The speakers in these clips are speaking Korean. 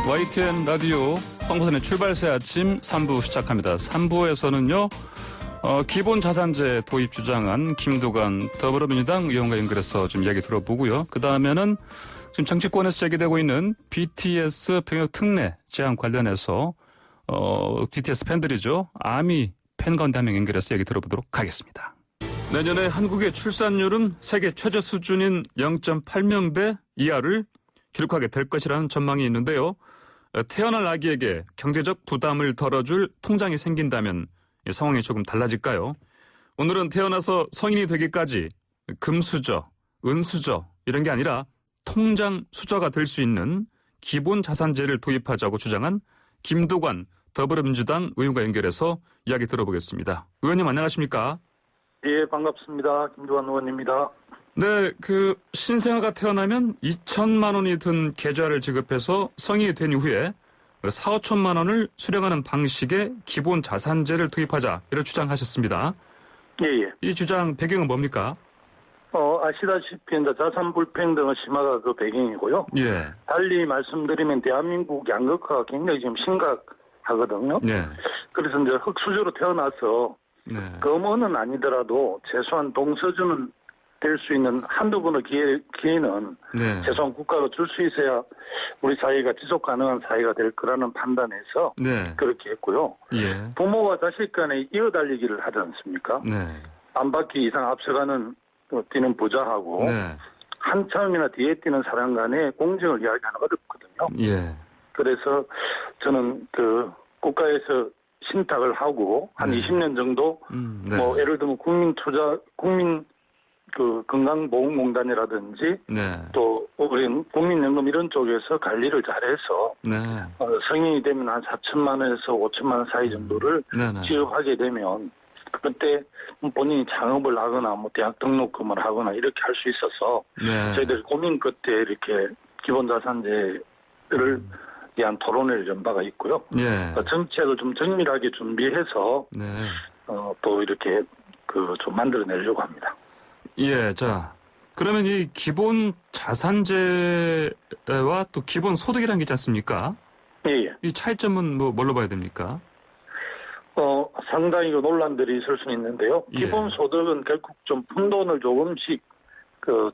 YTN 라디오 황보선의 출발새 아침 3부 시작합니다. 3부에서는요. 기본 자산제 도입 주장한 김두관 더불어민주당 의원과 연결해서 좀 이야기 들어보고요. 그 다음에는 지금 정치권에서 제기되고 있는 BTS 병역 특례 제한 관련해서 BTS 팬들이죠. 아미 팬 가운데 한 명 연결해서 얘기 들어보도록 하겠습니다. 내년에 한국의 출산율은 세계 최저 수준인 0.8명대 이하를 기록하게 될 것이라는 전망이 있는데요. 태어날 아기에게 경제적 부담을 덜어줄 통장이 생긴다면 상황이 조금 달라질까요? 오늘은 태어나서 성인이 되기까지 금수저, 은수저 이런 게 아니라 통장 수저가 될 수 있는 기본 자산제를 도입하자고 주장한 김두관 더불어민주당 의원과 연결해서 이야기 들어보겠습니다. 의원님 안녕하십니까? 예, 반갑습니다. 김두관 의원입니다. 네, 신생아가 태어나면 2천만 원이 든 계좌를 지급해서 성인이 된 이후에 4, 5천만 원을 수령하는 방식의 기본 자산제를 도입하자 이런 주장하셨습니다. 예. 이 주장 배경은 뭡니까? 아시다시피 이제 자산 불평등의 심화가 그 배경이고요. 예. 달리 말씀드리면 대한민국 양극화가 굉장히 지금 심각하거든요. 네. 그래서 이제 흑수저로 태어나서 네. 검언은 아니더라도 최소한 동서주는 될 수 있는 한두 번의 기회는 네. 최소한 국가가 줄 수 있어야 우리 사회가 지속 가능한 사회가 될 거라는 판단에서 네. 그렇게 했고요. 예. 부모와 자식 간에 이어달리기를 하지 않습니까? 네. 안 바퀴 이상 앞서가는 뛰는 부자하고 네. 한참이나 뒤에 뛰는 사람 간의 공정을 이야기하는 어렵거든요. 예. 그래서 저는 국가에서 신탁을 하고 한 네. 20년 정도 네. 예를 들면 국민 건강보험공단이라든지 네. 또 우리 국민연금 이런 쪽에서 관리를 잘해서 네. 성인이 되면 한 4천만 원에서 5천만 원 사이 정도를 네네. 지급하게 되면 그때 본인이 창업을 하거나 대학 등록금을 하거나 이렇게 할 수 있어서 네. 저희들이 고민 끝에 이렇게 기본자산제를 위한 토론회를 연 바가 있고요. 예. 정책을 좀 정밀하게 준비해서 네. 또 이렇게 좀 만들어내려고 합니다. 예, 자, 그러면 이 기본 자산제와 또 기본 소득이라는 게 있지 않습니까? 예. 이 차이점은 뭘로 봐야 됩니까? 상당히 논란들이 있을 수 있는데요. 예. 기본 소득은 결국 좀 푼돈을 조금씩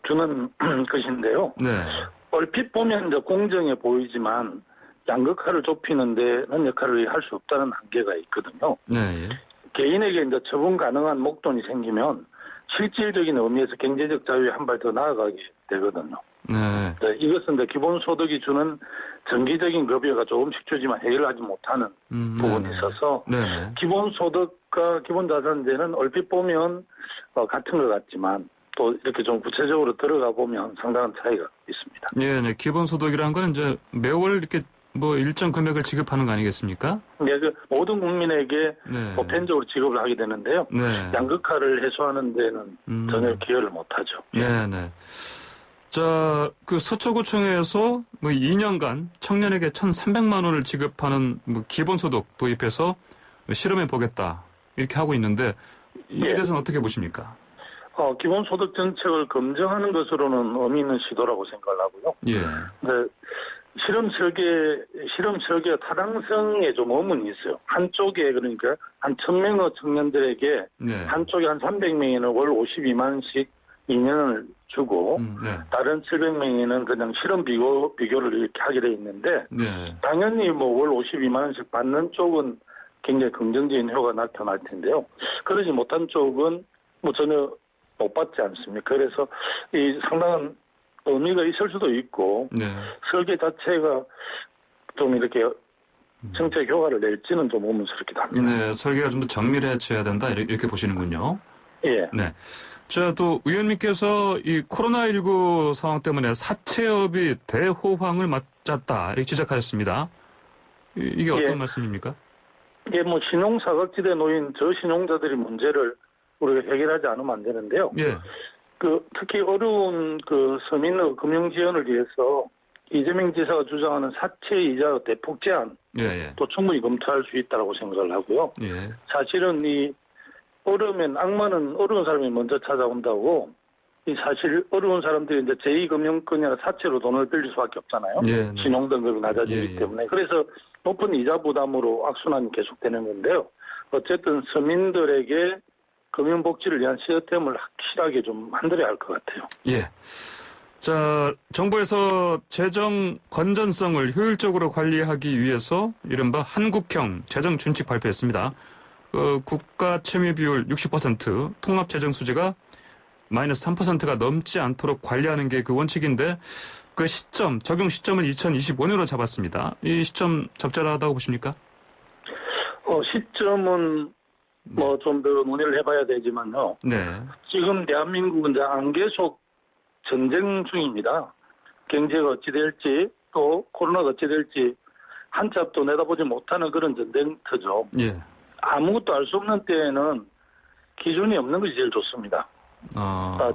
주는 것인데요. 네. 얼핏 보면 이제 공정해 보이지만 양극화를 좁히는 데는 역할을 할 수 없다는 한계가 있거든요. 네. 예. 개인에게 이제 처분 가능한 목돈이 생기면 실질적인 의미에서 경제적 자유에 한 발 더 나아가게 되거든요. 네. 이것은 이제 기본소득이 주는 정기적인 급여가 조금씩 주지만 해결하지 못하는 부분이 있어서 네네. 기본소득과 기본자산제는 얼핏 보면 같은 것 같지만 또 이렇게 좀 구체적으로 들어가 보면 상당한 차이가 있습니다. 예, 네. 기본소득이라는 거는 이제 매월 이렇게 일정 금액을 지급하는 거 아니겠습니까? 네, 모든 국민에게 네. 보편적으로 지급을 하게 되는데요. 네. 양극화를 해소하는 데는 전혀 기여를 못하죠. 네, 네. 자, 서초구청에서 2년간 청년에게 1,300만 원을 지급하는 기본소득 도입해서 실험해 보겠다 이렇게 하고 있는데 이에 대해서는 어떻게 보십니까? 기본소득 정책을 검증하는 것으로는 의미 있는 시도라고 생각을 하고요. 예. 네, 실험 설계가 타당성에 좀 의문이 있어요. 한쪽에 그러니까 한 1,000명의 청년들에게 네. 한쪽에 한 300명에는 월 52만 원씩 2년을 주고 네. 다른 700명에는 그냥 실험 비교를 이렇게 하게 돼 있는데 네. 당연히 월 52만 원씩 받는 쪽은 굉장히 긍정적인 효과가 나타날 텐데요. 그러지 못한 쪽은 전혀 못 받지 않습니까? 그래서 이 상당한 의미가 있을 수도 있고 네. 설계 자체가 좀 이렇게 정책 효과를 낼지는 좀 의문스럽기도 합니다. 네, 설계가 좀 더 정밀해져야 된다 이렇게 보시는군요. 예. 네. 자, 또 의원님께서 이 코로나19 상황 때문에 사채업이 대호황을 맞았다 이렇게 지적하셨습니다. 이게 어떤 말씀입니까? 이게 신용사각지대에 놓인 저신용자들의 문제를 우리가 해결하지 않으면 안 되는데요. 예. 특히 어려운 서민의 금융 지원을 위해서 이재명 지사가 주장하는 사채 이자 대폭 제한 또 충분히 검토할 수 있다고 생각을 하고요. 예. 사실은 이 어려우면 악마는 어려운 사람이 먼저 찾아온다고 이 사실 어려운 사람들이 이제 제2금융권이나 사채로 돈을 빌릴 수밖에 없잖아요. 예, 네. 신용 등급이 낮아지기 예, 예. 때문에. 그래서 높은 이자 부담으로 악순환이 계속되는 건데요. 어쨌든 서민들에게 금융복지를 위한 시스템을 확실하게 좀 만들어야 할 것 같아요. 예. 자, 정부에서 재정 건전성을 효율적으로 관리하기 위해서 이른바 한국형 재정 준칙 발표했습니다. 국가 채무 비율 60%, 통합 재정 수지가 마이너스 3%가 넘지 않도록 관리하는 게 그 원칙인데 그 시점, 적용 시점을 2025년으로 잡았습니다. 이 시점 적절하다고 보십니까? 시점은 뭐 좀 더 논의를 해봐야 되지만요. 네. 지금 대한민국은 이제 안 계속 전쟁 중입니다. 경제가 어찌 될지 또 코로나가 어찌 될지 한치 앞도 내다보지 못하는 그런 전쟁터죠. 예. 아무것도 알 수 없는 때에는 기준이 없는 것이 제일 좋습니다.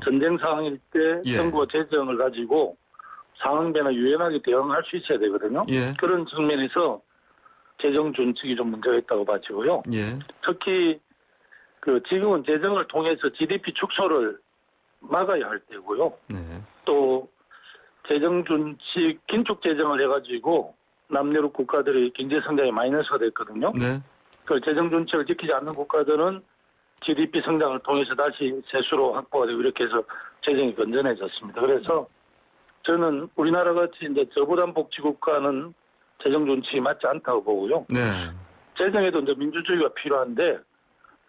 전쟁 상황일 때 예. 정부가 재정을 가지고 상황 변화 유연하게 대응할 수 있어야 되거든요. 예. 그런 측면에서 재정 준칙이 좀 문제가 있다고 봐지고요. 예. 특히 지금은 재정을 통해서 GDP 축소를 막아야 할 때고요. 네. 또 재정 준칙 긴축 재정을 해가지고 남유럽 국가들이 경제 성장이 마이너스가 됐거든요. 네. 그 재정 준칙을 지키지 않는 국가들은 GDP 성장을 통해서 다시 세수로 확보가 되고 이렇게 해서 재정이 건전해졌습니다. 그래서 저는 우리나라 같이 이제 저부담 복지 국가는 재정 준칙이 맞지 않다고 보고요. 네. 재정에도 이제 민주주의가 필요한데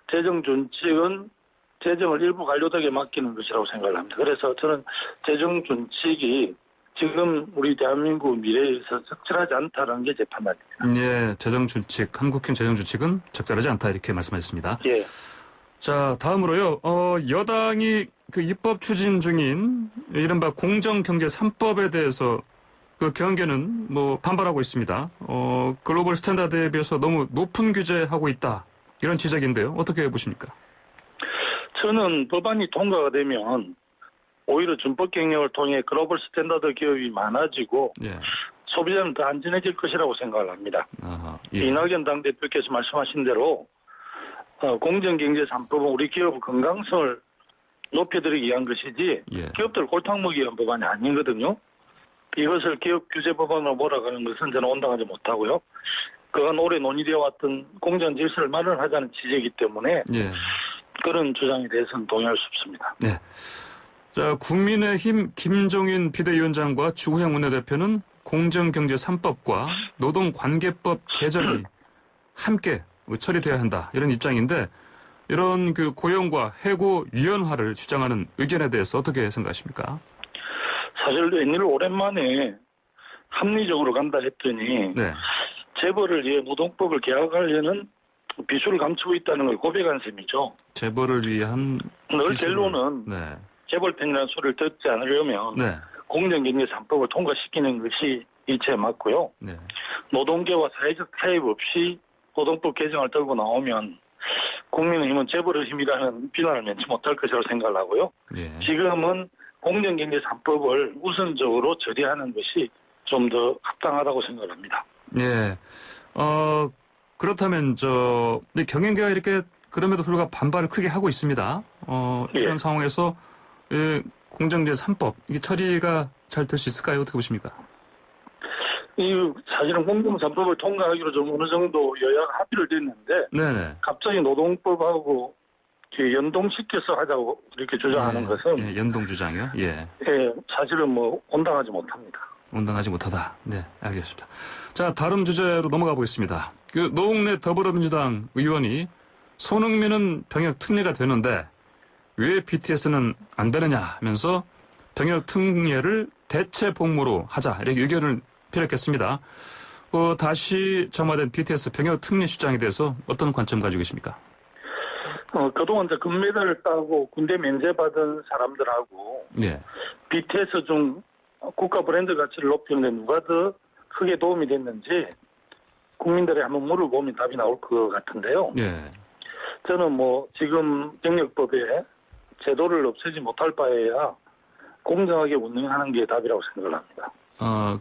재정 준칙은 재정을 일부 관료덕에 맡기는 것이라고 생각을 합니다. 그래서 저는 재정 준칙이 지금 우리 대한민국 미래에서 적절하지 않다는 게 제 판단입니다. 예, 재정 준칙, 한국형 재정 준칙은 적절하지 않다 이렇게 말씀하셨습니다. 예. 자, 다음으로요. 여당이 그 입법 추진 중인 이른바 공정경제 3법에 대해서 그 경계는 뭐 반발하고 있습니다. 글로벌 스탠다드에 비해서 너무 높은 규제하고 있다. 이런 지적인데요. 어떻게 보십니까? 저는 법안이 통과가 되면 오히려 준법 경영을 통해 글로벌 스탠다드 기업이 많아지고 예. 소비자는 더 안전해질 것이라고 생각을 합니다. 아하, 예. 이낙연 당대표께서 말씀하신 대로 공정경제 3법은 우리 기업 건강성을 높여드리기 위한 것이지 예. 기업들 골탕 먹이기 위한 법안이 아니거든요. 이것을 기업 규제 법안으로 몰아가는 것은 저는 온당하지 못하고요. 그간 오래 논의되어 왔던 공정 질서를 마련하자는 취지이기 때문에 예. 그런 주장에 대해서는 동의할 수 없습니다. 네. 자, 국민의힘 김종인 비대위원장과 주호영 원내대표는 공정경제 3법과 노동관계법 개정이 함께 처리돼야 한다. 이런 입장인데 이런 그 고용과 해고 유연화를 주장하는 의견에 대해서 어떻게 생각하십니까? 사실 웬일 오랜만에 합리적으로 간다 했더니 네. 재벌을 위해 노동법을 개혁하려는 비수를 감추고 있다는 걸 고백한 셈이죠. 재벌을 위한 늘 기술을. 결론은 네. 재벌 편이라는 소리를 듣지 않으려면 네. 공정경제 3법을 통과시키는 것이 이치에 맞고요. 네. 노동계와 사회적 타협 없이 노동법 개정을 들고 나오면 국민의힘은 재벌의 힘이라는 비난을 면치 못할 것이라고 생각을 하고요. 예. 지금은 공정경제 3법을 우선적으로 처리하는 것이 좀 더 합당하다고 생각을 합니다. 예. 그렇다면 근데 경영계가 이렇게 그럼에도 불구하고 반발을 크게 하고 있습니다. 이런 예. 상황에서 공정제 3법 이게 처리가 잘 될 수 있을까요? 어떻게 보십니까? 사실은 공정 3법을 통과하기로 좀 어느 정도 여야가 합의를 됐는데 네네. 갑자기 노동법하고 연동시켜서 하자고 이렇게 주장하는 것은 예, 연동 주장이요. 예. 사실은 뭐 온당하지 못합니다. 온당하지 못하다. 네, 알겠습니다. 자, 다른 주제로 넘어가 보겠습니다. 그 노웅래 더불어민주당 의원이 손흥민은 병역 특례가 되는데 왜 BTS는 안 되느냐 하면서 병역 특례를 대체 복무로 하자 이렇게 의견을 피력했습니다. 다시 점화된 BTS 병역 특례 주장에 대해서 어떤 관점 가지고 계십니까? 그동안 이제 금메달을 따고 군대 면제받은 사람들하고 네. BTS 중 국가 브랜드 가치를 높이는데 누가 더 크게 도움이 됐는지 국민들이 한번 물어보면 답이 나올 것 같은데요. 네. 저는 뭐 지금 병역법에 제도를 없애지 못할 바에야 공정하게 운영하는 게 답이라고 생각을 합니다.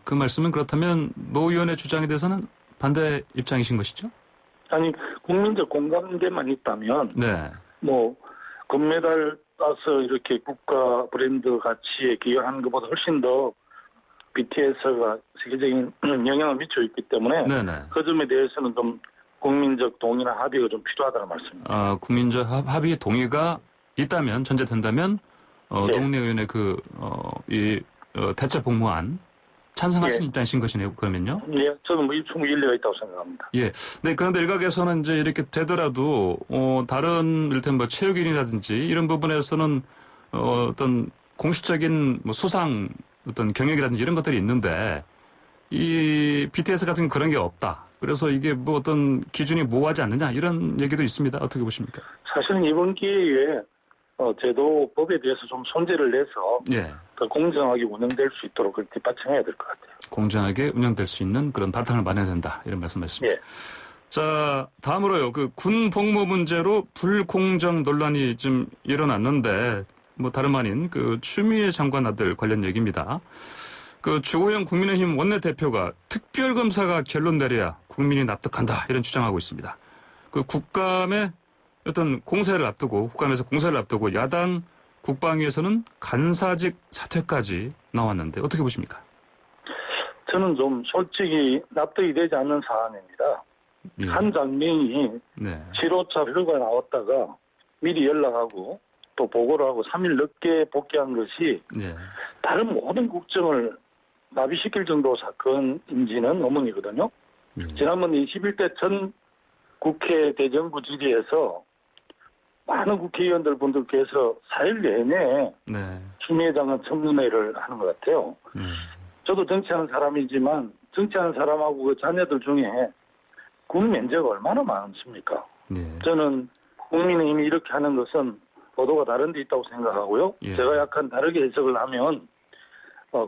그 말씀은 그렇다면 노 의원의 주장에 대해서는 반대 입장이신 것이죠? 아니 국민적 공감대만 있다면 네. 뭐 금메달 가서 이렇게 국가 브랜드 가치에 기여하는 것보다 훨씬 더 BTS가 세계적인 영향을 미치고 있기 때문에 네네. 그 점에 대해서는 좀 국민적 동의나 합의가 좀 필요하다는 말씀입니다. 국민적 합의 동의가 있다면, 전제된다면, 네. 노웅래 의원의 대체 복무안 찬성할 수 예. 있다는 것이네요, 그러면요? 예, 저는 뭐 충분히 일리가 있다고 생각합니다. 예. 네, 그런데 일각에서는 이제 이렇게 되더라도, 다른, 이를테면 뭐 체육인이라든지 이런 부분에서는, 어떤 공식적인 뭐 수상, 어떤 경력이라든지 이런 것들이 있는데, 이 BTS 같은 그런 게 없다. 그래서 이게 뭐 어떤 기준이 모호하지 않느냐, 이런 얘기도 있습니다. 어떻게 보십니까? 사실은 이번 기회에 제도법에 대해서 좀 손질을 내서 예. 더 공정하게 운영될 수 있도록 그렇게 뒷받침해야 될 것 같아요. 공정하게 운영될 수 있는 그런 바탕을 마련해야 된다. 이런 말씀하셨습니다. 예. 자, 다음으로요. 그 군 복무 문제로 불공정 논란이 좀 일어났는데, 뭐 다름 아닌 그 추미애 장관 아들 관련 얘기입니다. 그 주호영 국민의힘 원내대표가 특별검사가 결론 내려야 국민이 납득한다. 이런 주장하고 있습니다. 그 국감의 어떤 공세를 앞두고, 국감에서 공세를 앞두고 야당 국방위에서는 간사직 사퇴까지 나왔는데 어떻게 보십니까? 저는 좀 솔직히 납득이 되지 않는 사안입니다. 예. 한 장면이 네. 7호차 휴가 나왔다가 미리 연락하고 또 보고를 하고 3일 늦게 복귀한 것이 네. 다른 모든 국정을 마비시킬 정도 사건인지는 의문이거든요. 예. 지난번 21대 전 국회 대정부 질의에서 많은 국회의원들 분들께서 4일 내내 네. 추미애 장관 청문회를 하는 것 같아요. 네. 저도 정치하는 사람이지만 정치하는 사람하고 그 자녀들 중에 군 면제가 얼마나 많습니까? 네. 저는 국민의힘이 이렇게 하는 것은 보도가 다른 데 있다고 생각하고요. 예. 제가 약간 다르게 해석을 하면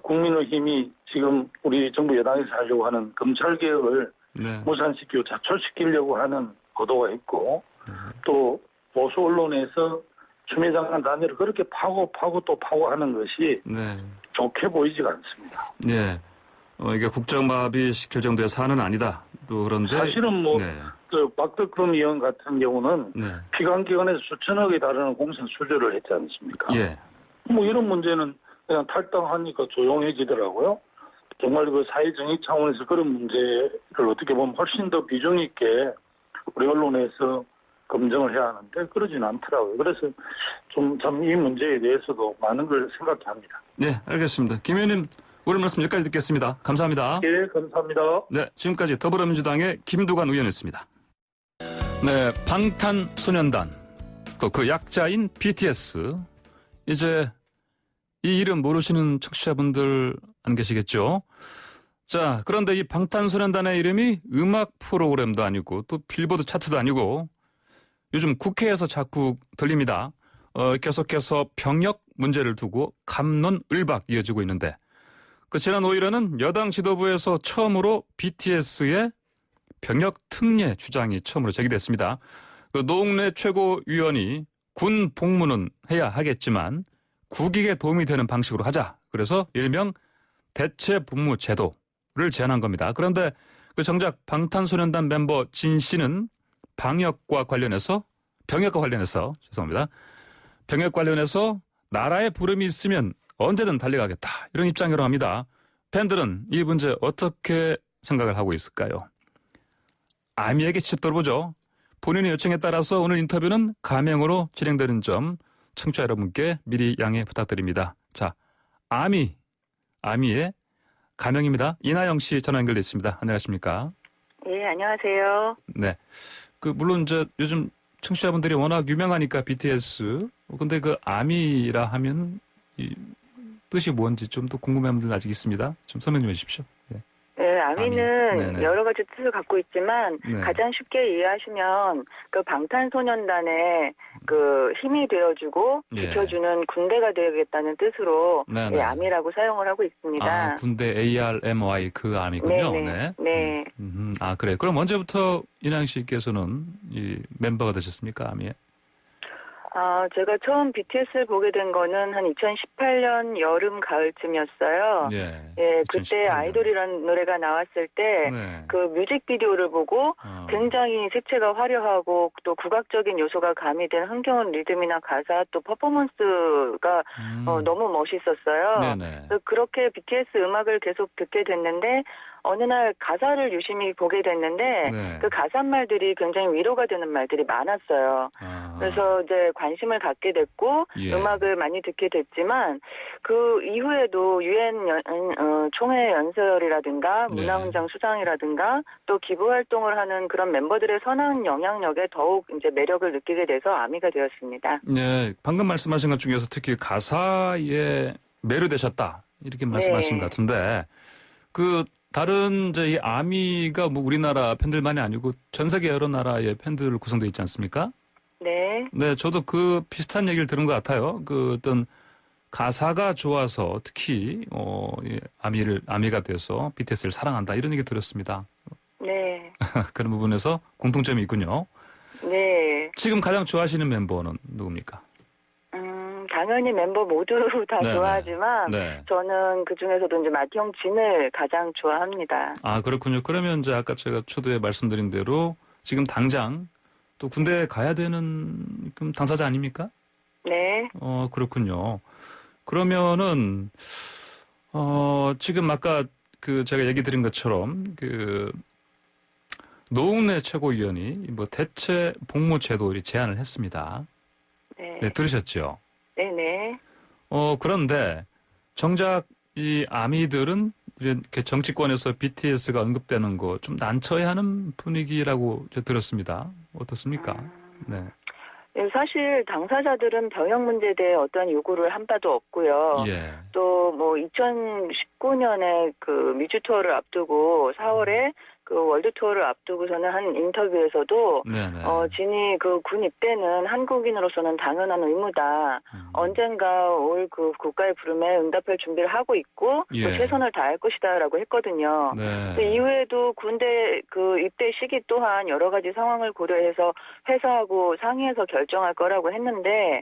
국민의힘이 지금 우리 정부 여당에서 하려고 하는 검찰개혁을 네. 무산시키고 자초시키려고 하는 보도가 있고 또 보수 언론에서 추미애 장관 단일을 그렇게 파고 또 파고 하는 것이 네. 좋게 보이지가 않습니다. 네. 이게 국정마비시킬 정도의 사안은 아니다. 또 그런데 사실은 뭐 네. 그 박덕흠 의원 같은 경우는 네. 피감기관에서 수천억에 달하는 공사 수주를 했지 않습니까? 예. 뭐 이런 문제는 그냥 탈당하니까 조용해지더라고요. 정말 그 사회정의 차원에서 그런 문제를 어떻게 보면 훨씬 더 비중 있게 우리 언론에서 검증을 해야 하는데 그러진 않더라고요. 그래서 좀 참 이 문제에 대해서도 많은 걸 생각해야 합니다. 네, 알겠습니다. 김 의원님, 오늘 말씀 여기까지 듣겠습니다. 감사합니다. 예, 감사합니다. 네, 지금까지 더불어민주당의 김두관 의원이었습니다. 네, 방탄소년단, 또 그 약자인 BTS. 이제 이 이름 모르시는 청취자분들 안 계시겠죠? 자, 그런데 이 방탄소년단의 이름이 음악 프로그램도 아니고 또 빌보드 차트도 아니고 요즘 국회에서 자꾸 들립니다. 계속해서 병역 문제를 두고 갑론을박 이어지고 있는데 그 지난 5일에는 여당 지도부에서 처음으로 BTS의 병역 특례 주장이 처음으로 제기됐습니다. 그 노웅래 최고위원이 군 복무는 해야 하겠지만 국익에 도움이 되는 방식으로 하자. 그래서 일명 대체 복무 제도를 제안한 겁니다. 그런데 그 정작 방탄소년단 멤버 진 씨는 병역과 관련해서 나라의 부름이 있으면 언제든 달려가겠다. 이런 입장이라고 합니다. 팬들은 이 문제 어떻게 생각을 하고 있을까요? 아미에게 직접 들어보죠. 본인의 요청에 따라서 오늘 인터뷰는 가명으로 진행되는 점 청취자 여러분께 미리 양해 부탁드립니다. 자, 아미의 가명입니다. 이나영 씨 전화 연결돼 있습니다. 안녕하십니까? 예, 안녕하세요. 네. 물론 요즘 청취자분들이 워낙 유명하니까 BTS. 근데 그 아미라 하면 이 뜻이 뭔지 좀 더 궁금한 분들 아직 있습니다. 좀 설명 좀 해주십시오. 네. 네, 아미는 네네. 여러 가지 뜻을 갖고 있지만 네. 가장 쉽게 이해하시면 그 방탄소년단의 그 힘이 되어주고 예. 지켜주는 군대가 되겠다는 뜻으로 네네. 예, 아미라고 사용을 하고 있습니다. 군대 ARMY 그 아미군요. 네네. 네. 그래. 그럼 언제부터 이나영 씨께서는 이 멤버가 되셨습니까, 아미에? 제가 처음 BTS를 보게 된 거는 한 2018년 여름 가을쯤이었어요. 예. 예, 그때 2018년. 아이돌이라는 노래가 나왔을 때 네. 그 뮤직비디오를 보고 굉장히 색채가 화려하고 또 국악적인 요소가 가미된 흥겨운 리듬이나 가사 또 퍼포먼스가 너무 멋있었어요. 네네. 그래서 그렇게 BTS 음악을 계속 듣게 됐는데 어느 날 가사를 유심히 보게 됐는데 네. 그 가사말들이 굉장히 위로가 되는 말들이 많았어요. 그래서 이제 관심을 갖게 됐고 예. 음악을 많이 듣게 됐지만 그 이후에도 유엔 총회 연설이라든가 네. 문화훈장 수상이라든가 또 기부 활동을 하는 그런 멤버들의 선한 영향력에 더욱 이제 매력을 느끼게 돼서 아미가 되었습니다. 네, 방금 말씀하신 것 중에서 특히 가사에 매료되셨다 이렇게 말씀하신 네. 것 같은데 그 다른 이제 이 아미가 뭐 우리나라 팬들만이 아니고 전 세계 여러 나라의 팬들 구성되어 있지 않습니까? 네. 네, 저도 그 비슷한 얘기를 들은 것 같아요. 그 어떤 가사가 좋아서 특히 이 아미가 돼서 BTS를 사랑한다 이런 얘기 들었습니다. 네. 그런 부분에서 공통점이 있군요. 네. 지금 가장 좋아하시는 멤버는 누굽니까? 당연히 멤버 모두 다 네네. 좋아하지만 네. 저는 그 중에서도 이제 마티형 진을 가장 좋아합니다. 아, 그렇군요. 그러면 이제 아까 제가 초두에 말씀드린 대로 지금 당장 또 군대에 가야 되는 그럼 당사자 아닙니까? 네. 그렇군요. 그러면은 지금 아까 그 제가 얘기 드린 것처럼 그 노웅래 최고위원이 뭐 대체 복무 제도를 제안을 했습니다. 네. 네, 들으셨죠? 네네. 그런데 정작 이 아미들은 이렇게 정치권에서 BTS가 언급되는 거 좀 난처해하는 분위기라고 들었습니다. 어떻습니까? 네. 네, 사실 당사자들은 병역 문제에 대해 어떠한 요구를 한 바도 없고요. 예. 또 뭐 2019년에 그 뮤직 투어를 앞두고 4월에 그 월드 투어를 앞두고서는 한 인터뷰에서도 네네. 진이 그 군 입대는 한국인으로서는 당연한 의무다. 언젠가 올 그 국가의 부름에 응답할 준비를 하고 있고 또 예. 최선을 다할 것이다라고 했거든요. 네. 그 이후에도 군대 그 입대 시기 또한 여러 가지 상황을 고려해서 회사하고 상의해서 결정할 거라고 했는데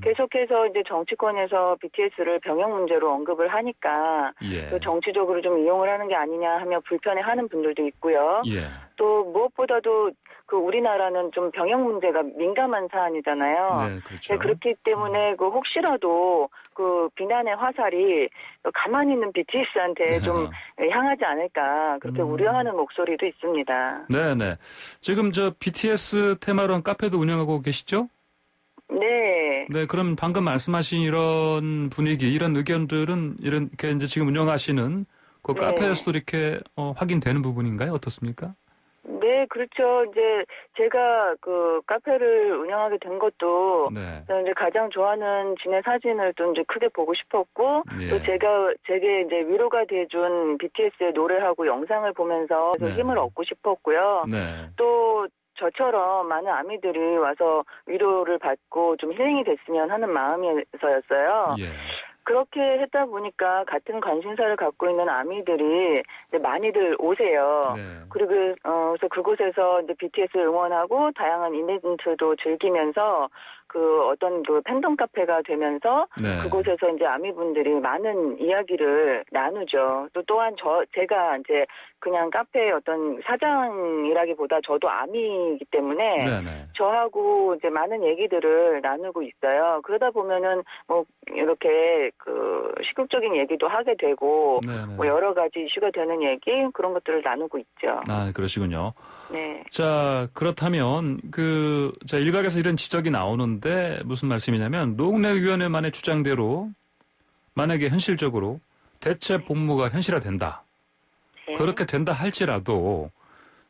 계속해서 이제 정치권에서 BTS를 병역 문제로 언급을 하니까 예. 그 정치적으로 좀 이용을 하는 게 아니냐 하며 불편해하는 분들도 있고요. 예. 또 무엇보다도 그 우리나라는 좀 병역 문제가 민감한 사안이잖아요. 네, 그렇죠. 네, 그렇기 때문에 그 혹시라도 그 비난의 화살이 가만히 있는 BTS한테 좀 향하지 않을까 그렇게 우려하는 목소리도 있습니다. 네네. 지금 저 BTS 테마로 한 카페도 운영하고 계시죠? 네. 네, 그럼 방금 말씀하신 이런 분위기, 이런 의견들은 이렇게 이제 지금 운영하시는 그 네. 카페에서도 이렇게 확인되는 부분인가요? 어떻습니까? 네, 그렇죠. 이제 제가 그 카페를 운영하게 된 것도 네. 이제 가장 좋아하는 진의 사진을 또 이제 크게 보고 싶었고 예. 또 제게 이제 위로가 돼준 BTS의 노래하고 영상을 보면서 좀 네. 힘을 얻고 싶었고요. 네. 또 저처럼 많은 아미들이 와서 위로를 받고 좀 힐링이 됐으면 하는 마음에서였어요. 예. 그렇게 했다 보니까 같은 관심사를 갖고 있는 아미들이 이제 많이들 오세요. 네. 그리고 그래서 그곳에서 이제 BTS 응원하고 다양한 이벤트도 즐기면서 그 어떤 그 팬덤 카페가 되면서 네. 그곳에서 이제 아미분들이 많은 이야기를 나누죠. 또 또한 제가 이제 그냥 카페의 어떤 사장이라기보다 저도 아미이기 때문에 네네. 저하고 이제 많은 얘기들을 나누고 있어요. 그러다 보면은 뭐 이렇게 그 시국적인 얘기도 하게 되고 네네. 뭐 여러 가지 이슈가 되는 얘기 그런 것들을 나누고 있죠. 아, 그러시군요. 네. 자, 그렇다면 자, 일각에서 이런 지적이 나오는데 무슨 말씀이냐면 노웅래위원회만의 주장대로 만약에 현실적으로 대체 복무가 현실화된다. 네. 그렇게 된다 할지라도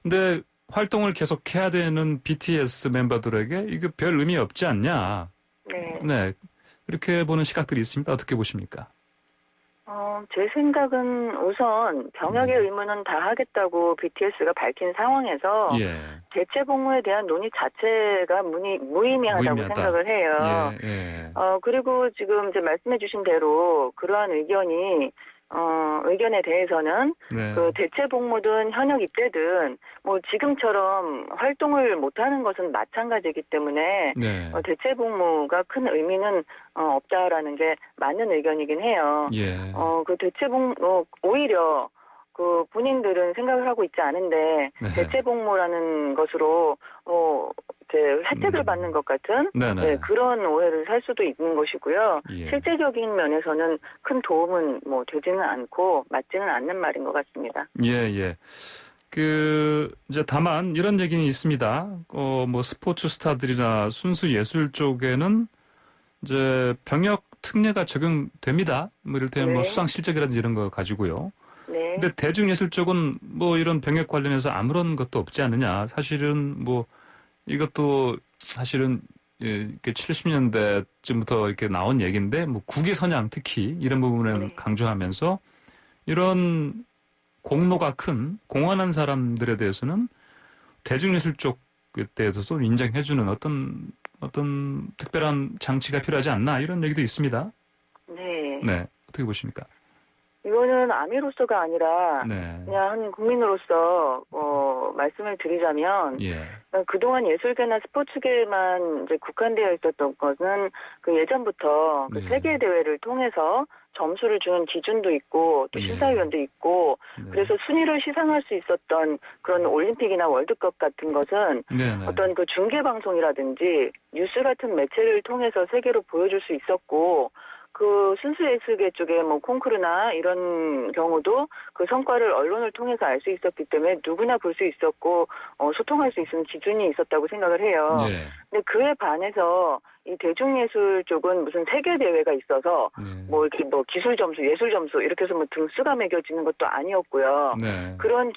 근데 활동을 계속해야 되는 BTS 멤버들에게 이게 별 의미 없지 않냐. 네. 네. 이렇게 보는 시각들이 있습니다. 어떻게 보십니까? 제 생각은 우선 병역의 의무는 다 하겠다고 BTS가 밝힌 상황에서 예. 대체 복무에 대한 논의 자체가 무의미하다고 무의미하다. 생각을 해요. 예, 예. 그리고 지금 이제 말씀해 주신 대로 그러한 의견이 의견에 대해서는 네. 그 대체 복무든 현역 입대든 뭐 지금처럼 활동을 못하는 것은 마찬가지이기 때문에 네. 대체 복무가 큰 의미는 없다라는 게 맞는 의견이긴 해요. 예. 그 대체 복무 오히려 그 본인들은 생각을 하고 있지 않은데 네. 대체 복무라는 것으로 이렇게 혜택을 받는 것 같은 네네. 네, 그런 오해를 살 수도 있는 것이고요. 예. 실제적인 면에서는 큰 도움은 뭐 되지는 않고 맞지는 않는 말인 것 같습니다. 예, 예. 이제 다만 이런 얘기는 있습니다. 뭐 스포츠 스타들이나 순수 예술 쪽에는 이제 병역 특례가 적용됩니다. 뭐 이를테면 뭐 네. 수상 실적이라든지 이런 거 가지고요. 네. 근데 대중예술 쪽은 뭐 이런 병역 관련해서 아무런 것도 없지 않느냐. 사실은 뭐 이것도 사실은 이렇게 70년대쯤부터 이렇게 나온 얘기인데 뭐 국위 선양 특히 이런 부분을 네. 강조하면서 이런 공로가 큰 공헌한 사람들에 대해서는 대중예술 쪽에 대해서도 인정해주는 어떤 특별한 장치가 필요하지 않나 이런 얘기도 있습니다. 네. 네, 어떻게 보십니까? 이거는 아미로서가 아니라 네, 그냥 한 국민으로서 말씀을 드리자면 예, 그동안 예술계나 스포츠계만 이제 국한되어 있었던 것은 그 예전부터 그 예. 세계 대회를 통해서 점수를 주는 기준도 있고 또 예. 심사위원도 있고 네. 그래서 순위를 시상할 수 있었던 그런 올림픽이나 월드컵 같은 것은 네, 네. 어떤 그 중계 방송이라든지 뉴스 같은 매체를 통해서 세계로 보여줄 수 있었고 그 순수예술계 쪽에 뭐 콩쿠르나 이런 경우도 그 성과를 언론을 통해서 알 수 있었기 때문에 누구나 볼 수 있었고 소통할 수 있는 기준이 있었다고 생각을 해요. 예. 근데 그에 반해서 이 대중예술 쪽은 무슨 세계 대회가 있어서 네. 뭐 이렇게 뭐 기술 점수, 예술 점수 이렇게 해서 뭐 등수가 매겨지는 것도 아니었고요. 네. 그런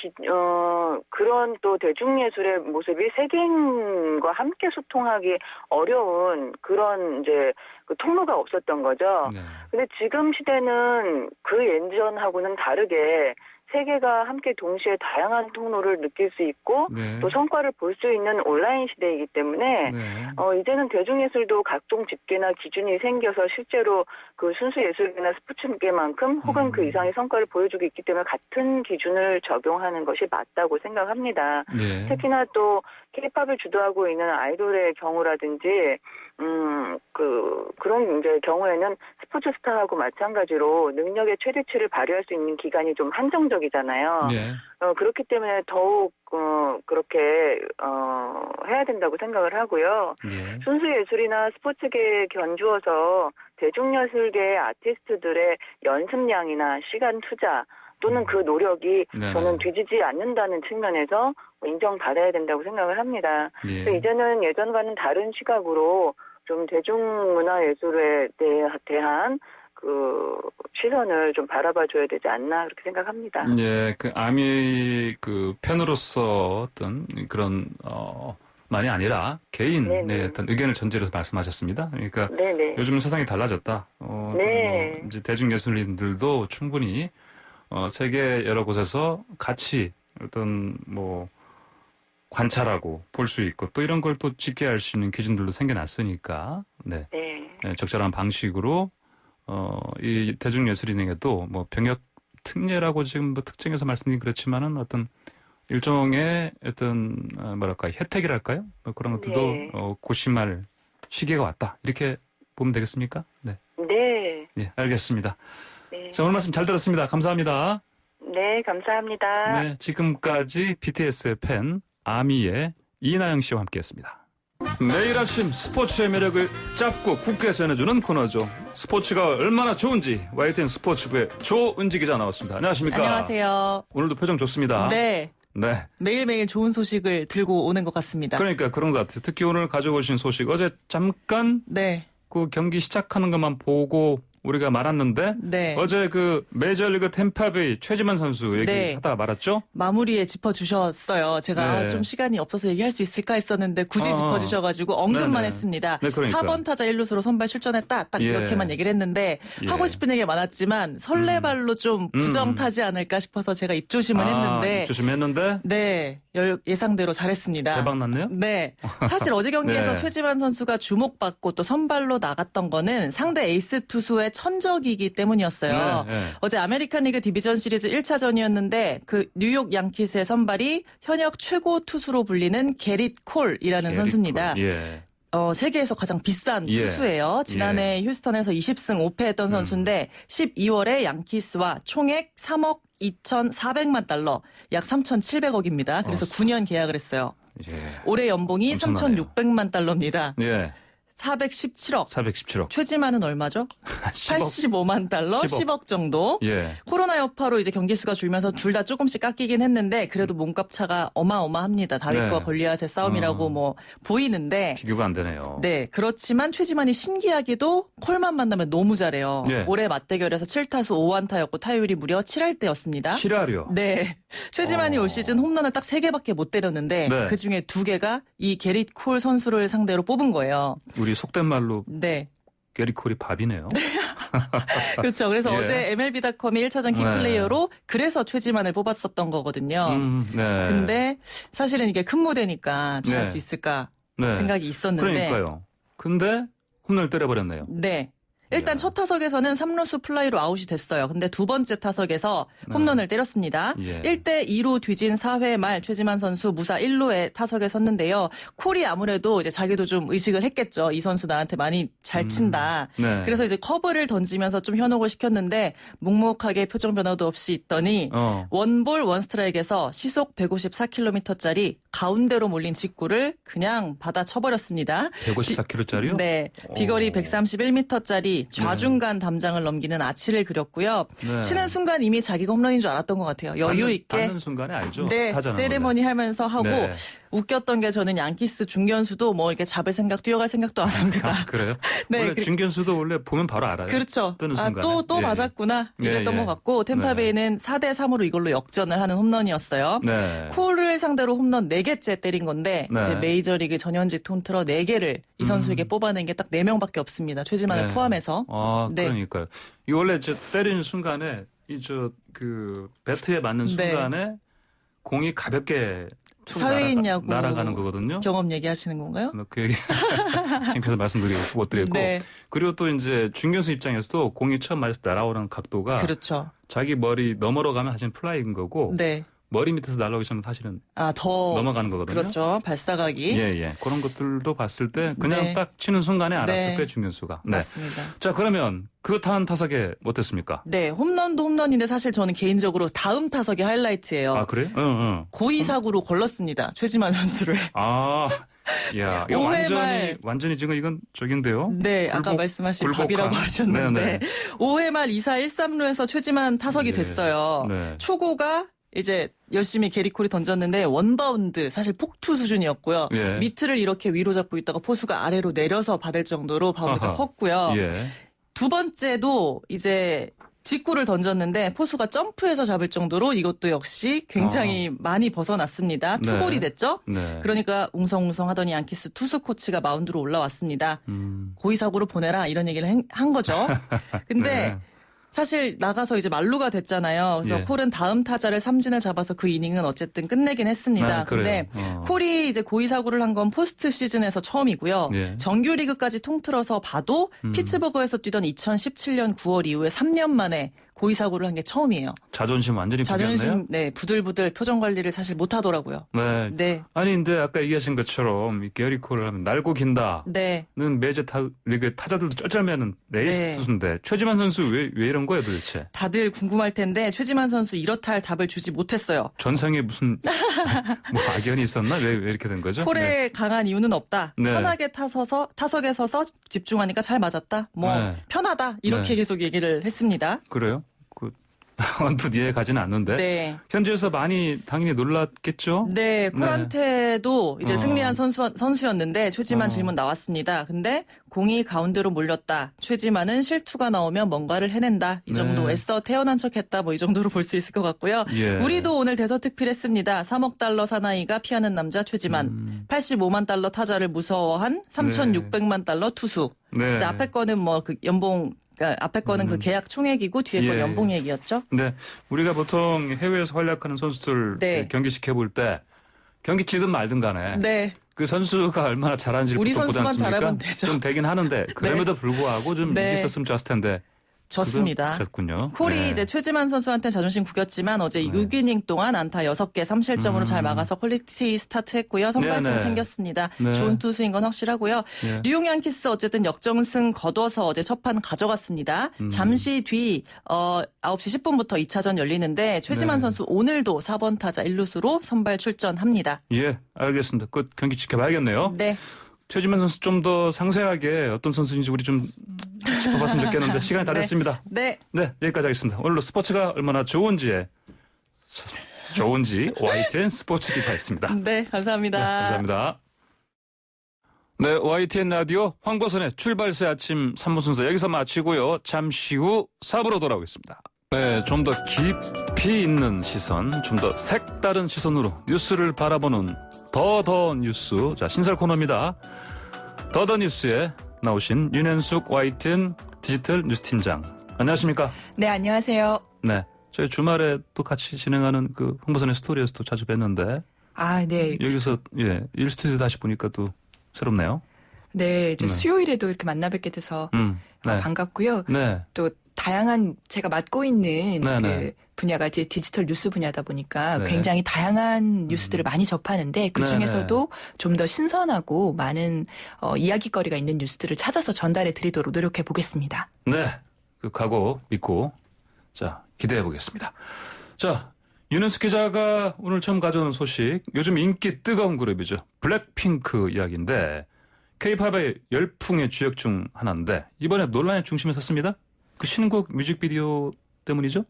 또 대중예술의 모습이 세계인과 함께 소통하기 어려운 그런 이제 그 통로가 없었던 거죠. 네. 근데 지금 시대는 그 예전하고는 다르게 세계가 함께 동시에 다양한 통로를 느낄 수 있고 네. 또 성과를 볼 수 있는 온라인 시대이기 때문에 네. 이제는 대중예술도 각종 집계나 기준이 생겨서 실제로 그 순수 예술계나 스포츠계만큼 혹은 그 이상의 성과를 보여주고 있기 때문에 같은 기준을 적용하는 것이 맞다고 생각합니다. 네. 특히나 또 K-팝을 주도하고 있는 아이돌의 경우라든지 그런 이제 경우에는 스포츠 스타하고 마찬가지로 능력의 최대치를 발휘할 수 있는 기간이 좀 한정적이잖아요. 네. 그렇기 때문에 더욱 그렇게 해야 된다고 생각을 하고요. 예. 순수 예술이나 스포츠계에 견주어서 대중예술계 아티스트들의 연습량이나 시간 투자 또는 그 노력이 네네. 저는 뒤지지 않는다는 측면에서 인정받아야 된다고 생각을 합니다. 예. 그래서 이제는 예전과는 다른 시각으로 좀 대중문화 예술에 대한 그 시선을 좀 바라봐줘야 되지 않나 그렇게 생각합니다. 예, 그 아미 그 팬으로서 어떤 그런 만이 아니라 개인의 네네. 어떤 의견을 전제로 해서 말씀하셨습니다. 그러니까 네네. 요즘은 세상이 달라졌다. 네. 뭐 이제 대중 예술인들도 충분히 세계 여러 곳에서 같이 어떤 뭐 관찰하고 볼 수 있고 또 이런 걸 또 집계할 수 있는 기준들도 생겨났으니까 네. 네. 적절한 방식으로 이 대중예술인에게도 뭐 병역 특례라고 지금 뭐 특정해서 말씀드린 그렇지만은 어떤 일종의 어떤 뭐랄까 혜택이랄까요? 뭐 그런 것들도 네. 고심할 시기가 왔다. 이렇게 보면 되겠습니까? 네. 네. 네, 알겠습니다. 네. 자, 오늘 말씀 잘 들었습니다. 감사합니다. 네, 감사합니다. 네, 지금까지 BTS의 팬 아미의 이나영 씨와 함께했습니다. 내일 아침 스포츠의 매력을 짧고 굳게 전해주는 코너죠. 스포츠가 얼마나 좋은지 YTN 스포츠부의 조은지 기자 나왔습니다. 안녕하십니까? 안녕하세요. 오늘도 표정 좋습니다. 네. 네. 매일매일 좋은 소식을 들고 오는 것 같습니다. 그러니까 그런 것 같아요. 특히 오늘 가져오신 소식 어제 잠깐 네. 그 경기 시작하는 것만 보고 우리가 말았는데 네. 어제 그 메이저리그 템파베이 최지만 선수 얘기하다가 말았죠? 마무리에 짚어주셨어요. 제가 네. 좀 시간이 없어서 얘기할 수 있을까 했었는데 굳이 짚어주셔가지고 언급만 네네. 했습니다. 네, 그러니까. 4번 타자 1루수로 선발 출전했다. 딱 예. 이렇게만 얘기를 했는데 예. 하고 싶은 얘기가 많았지만 설레발로 좀 부정 타지 않을까 싶어서 제가 입조심을 했는데 입조심했는데 네. 예상대로 잘했습니다. 대박 났네요? 네. 사실 어제 경기에서 네. 최지만 선수가 주목받고 또 선발로 나갔던 거는 상대 에이스 투수의 천적이기 때문이었어요. 네, 네. 어제 아메리칸 리그 디비전 시리즈 1차전이었는데 그 뉴욕 양키스의 선발이 현역 최고 투수로 불리는 게릿 콜이라는 선수입니다. 예. 세계에서 가장 비싼 예. 투수예요. 지난해 휴스턴에서 20승 5패했던 선수인데 12월에 양키스와 총액 3억 2,400만 달러, 약 3,700억입니다. 그래서 9년 계약을 했어요. 예. 올해 연봉이 엄청나네요. 3,600만 달러입니다. 예. 417억. 417억. 최지만은 얼마죠? 10억. 85만 달러, 10억 정도. 예. 코로나 여파로 이제 경기 수가 줄면서 둘 다 조금씩 깎이긴 했는데 그래도 몸값 차가 어마어마합니다. 다윗과 네. 골리앗의 싸움이라고 뭐 보이는데 비교가 안 되네요. 네, 그렇지만 최지만이 신기하게도 콜만 만나면 너무 잘해요. 예. 올해 맞대결에서 7타수 5안타였고 타율이 무려 7할대였습니다. 실화려. 네. 최지만이 올 시즌 홈런을 딱 3개밖에 못 때렸는데 네. 그중에 2개가 이 게릿 콜 선수를 상대로 뽑은 거예요. 우리 속된 말로 네. 게리콜이 밥이네요. 그렇죠. 그래서 예. 어제 MLB.com이 1차전 키플레이어로 그래서 최지만을 뽑았었던 거거든요. 네. 근데 사실은 이게 큰 무대니까 잘할 네. 수 있을까 네. 생각이 있었는데 그러니까요. 근데 홈런을 때려버렸네요. 네. 일단 야. 첫 타석에서는 3루수 플라이로 아웃이 됐어요. 근데 두 번째 타석에서 홈런을 때렸습니다. 예. 1대 2로 뒤진 4회 말 최지만 선수 무사 1루에 타석에 섰는데요. 콜이 아무래도 이제 자기도 좀 의식을 했겠죠. 이 선수 나한테 많이 잘 친다. 네. 그래서 이제 커브를 던지면서 좀 현혹을 시켰는데 묵묵하게 표정 변화도 없이 있더니 원볼 원스트라이크에서 시속 154km짜리 가운데로 몰린 직구를 그냥 받아 쳐버렸습니다. 154kg짜리요? 네. 비거리 131m짜리 좌중간 담장을 넘기는 아치를 그렸고요. 네. 치는 순간 이미 자기가 홈런인 줄 알았던 것 같아요. 여유 있게. 닿는 순간에 알죠. 네, 타자는 세레머니 하면서 하고 네. 웃겼던 게 저는 양키스 중견수도 뭐 이렇게 잡을 생각, 뛰어갈 생각도 안 합니다. 아, 그래요? 네, 원래 그리고- 중견수도 원래 보면 바로 알아요. 그렇죠. 뜨는 순간에. 또 예. 맞았구나 이랬던 예, 예. 것 같고 템파베이는 4대 3으로 이걸로 역전을 하는 홈런이었어요. 네. 콜을 상대로 홈런 4개째 때린 건데 네. 이제 메이저리그 전현직 톤트러 4개를 이 선수에게 뽑아낸 게 딱 4명밖에 없습니다. 최지만을 네. 포함해서. 아, 네. 그러니까요. 이 원래 때리는 순간에 배트에 맞는 네. 순간에 공이 가볍게 툭 사회인 야구 날아가는 거거든요. 경험 얘기하시는 건가요? 그 얘기 창피해서 말씀드리고 못 드렸고 네. 그리고 또 이제 중견수 입장에서도 공이 처음 맞아서 날아오는 각도가 그렇죠. 자기 머리 너머로 가면 사실 플라이인 거고 네. 머리 밑에서 날아오기 전에 사실은 더 넘어가는 거거든요. 그렇죠. 발사각이. 예. 그런 것들도 봤을 때 그냥 네. 딱 치는 순간에 알았을 네. 거예요, 중견수가. 네. 맞습니다. 자, 그러면 그 다음 타석에 어땠습니까? 네, 홈런도 홈런인데 사실 저는 개인적으로 다음 타석이 하이라이트예요. 아, 그래요? 응. 고의 사구로 걸렀습니다. 최지만 선수를. 아, 야, 이거 오회 말. 완전히 지금 이건 저긴데요. 네, 아까 말씀하신 굴복한. 밥이라고 하셨는데 네네. 5회 말 2사 1, 3루에서 최지만 타석이 예. 됐어요. 네. 초구가 이제 열심히 게리콜이 던졌는데 원바운드 사실 폭투 수준이었고요. 예. 미트를 이렇게 위로 잡고 있다가 포수가 아래로 내려서 받을 정도로 바운드가 아하. 컸고요. 예. 두 번째도 이제 직구를 던졌는데 포수가 점프해서 잡을 정도로 이것도 역시 굉장히 많이 벗어났습니다. 네. 투골이 됐죠? 네. 그러니까 웅성웅성 하더니 양키스 투수 코치가 마운드로 올라왔습니다. 음. 고의사고로 보내라 이런 얘기를 한 거죠. 근데 네. 사실 나가서 이제 만루가 됐잖아요. 그래서 예. 콜은 다음 타자를 삼진을 잡아서 그 이닝은 어쨌든 끝내긴 했습니다. 아, 그래요? 근데 콜이 이제 고의사고를 한 건 포스트 시즌에서 처음이고요. 예. 정규리그까지 통틀어서 봐도 피츠버그에서 뛰던 2017년 9월 이후에 3년 만에 고의사고를 한 게 처음이에요. 자존심 완전히 부겼네요. 자존심, 네, 부들부들 표정 관리를 사실 못 하더라고요. 네. 네. 아니 근데 아까 얘기하신 것처럼 이 게리콜을 하면 날고 긴다는 네. 메이저 리그 타자들도 쩔쩔매는 레이스 네. 투수인데 최지만 선수 왜 이런 거예요 도대체? 다들 궁금할 텐데 최지만 선수 이렇다 할 답을 주지 못했어요. 전생에 무슨 뭐 악연이 있었나? 왜 이렇게 된 거죠? 콜에 네. 강한 이유는 없다. 네. 편하게 타석에 서서 집중하니까 잘 맞았다. 뭐 네. 편하다. 이렇게 네. 계속 얘기를 했습니다. 그래요? 언뜻 이해 가지는 않는데 네. 현지에서 많이 당연히 놀랐겠죠? 네, 콜한테도 이제 승리한 선수였는데 최지만 어. 질문 나왔습니다. 근데 공이 가운데로 몰렸다. 최지만은 실투가 나오면 뭔가를 해낸다. 이 정도 네. 애써 태어난 척했다. 뭐 이 정도로 볼 수 있을 것 같고요. 예. 우리도 오늘 대서특필했습니다. 3억 달러 사나이가 피하는 남자 최지만, 85만 달러 타자를 무서워한 3,600만 달러 투수. 네. 이제 앞에 거는 뭐 그 연봉, 그러니까 앞에 거는 그 계약 총액이고 뒤에 건 예. 연봉 얘기였죠. 네, 우리가 보통 해외에서 활약하는 선수들 네. 경기 지켜볼 때 경기 치든 말든 간에 네. 그 선수가 얼마나 잘하는지를 우리 보지 선수만 않습니까? 잘하면 되죠. 좀 되긴 하는데 그럼에도 불구하고 좀 네. 이겼었으면 좋았을 텐데. 졌습니다. 졌군요. 콜이 네. 이제 최지만 선수한테 자존심 구겼지만 어제 6이닝 동안 안타 6개 3실점으로 잘 막아서 퀄리티 스타트했고요. 선발승 네. 챙겼습니다. 네. 좋은 투수인 건 확실하고요. 네. 뉴욕 양키스 어쨌든 역정승 거둬서 어제 첫판 가져갔습니다. 잠시 뒤 9시 10분부터 2차전 열리는데 최지만 네. 선수 오늘도 4번 타자 1루수로 선발 출전합니다. 예, 알겠습니다. 그 경기 지켜봐야겠네요. 네. 최지만 선수 좀 더 상세하게 어떤 선수인지 우리 좀 짚어봤으면 좋겠는데 시간이 다 네. 됐습니다. 네. 네, 여기까지 하겠습니다. 오늘도 스포츠가 얼마나 좋은지 YTN 스포츠 기사였습니다. 네, 감사합니다. 네, 감사합니다. 네, YTN 라디오 황보선의 출발새 아침 3부 순서 여기서 마치고요. 잠시 후 4부로 돌아오겠습니다. 네, 좀 더 깊이 있는 시선, 좀 더 색다른 시선으로 뉴스를 바라보는 더 뉴스. 자, 신설 코너입니다. 더 뉴스에 나오신 윤현숙 YTN 디지털 뉴스팀장. 안녕하십니까? 네, 안녕하세요. 네. 저희 주말에 또 같이 진행하는 그 홍보선의 스토리에서도 자주 뵀는데. 아, 네. 여기서, 예, 일스튜디오 다시 보니까 또 새롭네요. 네, 이제 네. 수요일에도 이렇게 만나 뵙게 돼서 네. 반갑고요. 네. 또 다양한 제가 맡고 있는 네, 네. 그 분야가 디지털 뉴스 분야다 보니까 네. 굉장히 다양한 뉴스들을 많이 접하는데 그 네, 중에서도 좀 더 신선하고 많은 이야기거리가 있는 뉴스들을 찾아서 전달해 드리도록 노력해 보겠습니다. 네. 그 각오 믿고, 자, 기대해 보겠습니다. 자, 윤현숙 기자가 오늘 처음 가져온 소식, 요즘 인기 뜨거운 그룹이죠. 블랙핑크 이야기인데, K-팝의 열풍의 주역 중 하나인데, 이번에 논란의 중심에 섰습니다. 그 신곡 뮤직비디오 때문이죠?